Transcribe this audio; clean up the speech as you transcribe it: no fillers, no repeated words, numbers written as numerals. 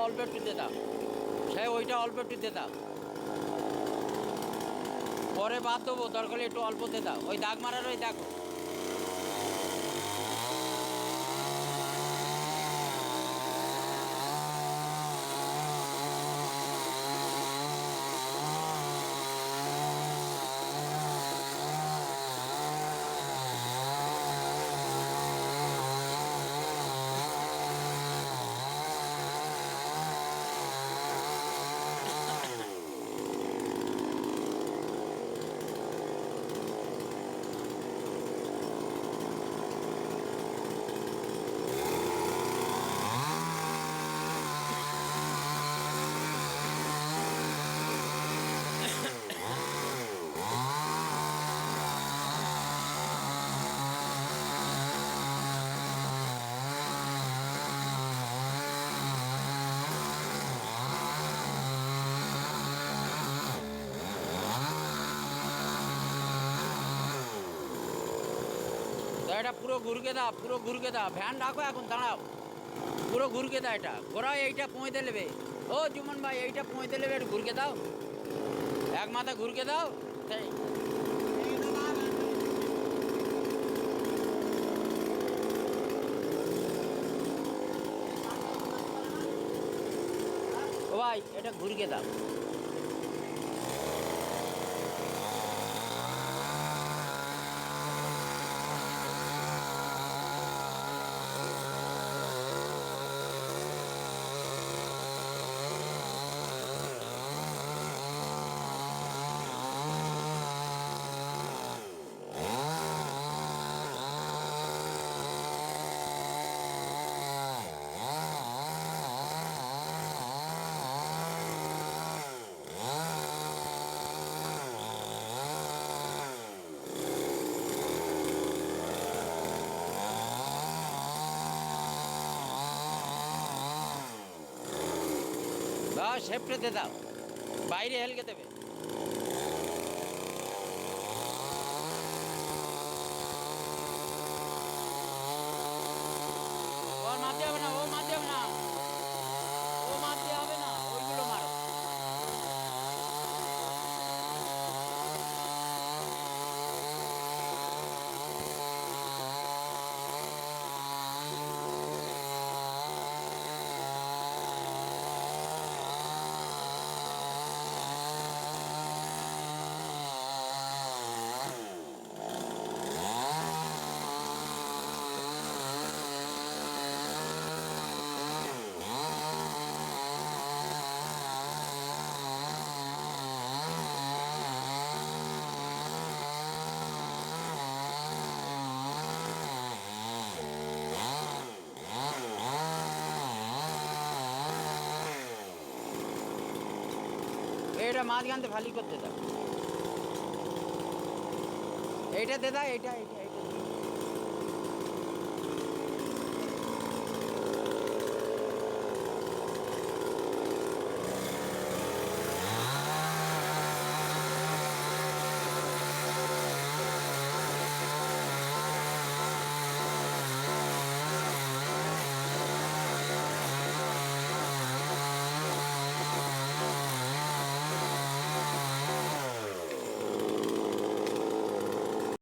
অল্প একটু দে দাও, সে ওইটা অল্প একটু দে দাও, পরে বাদ দেবো, দরকার হলে একটু অল্প দে দাও, ওই দাগ মারার ওই দেখো। এটা পুরো ঘুরকে দাও, পুরো ঘুরকে দাও, ভ্যান রাখো, এখন দাঁড়াও, পুরো ঘুরকে দাও, এটা ঘোরাও, এইটা পৌঁছে নেবে। ও জুমন ভাই, এইটা পৌঁছে নেবে, একটু ঘুরকে দাও, এক মাথা ঘুরকে দাও। তাই ও ভাই, এটা ঘুরকে দাও। দাও, শেপটে দে দাও, বাইরে হেলকে দেবে। ওর মারতে হবে না, ও মারতে হবে না, ও মারতে হবে না, ওইগুলো মারো। এটা মাঝখানতে ফালি করতে দাও, এইটা দে দাও, এইটা এইটা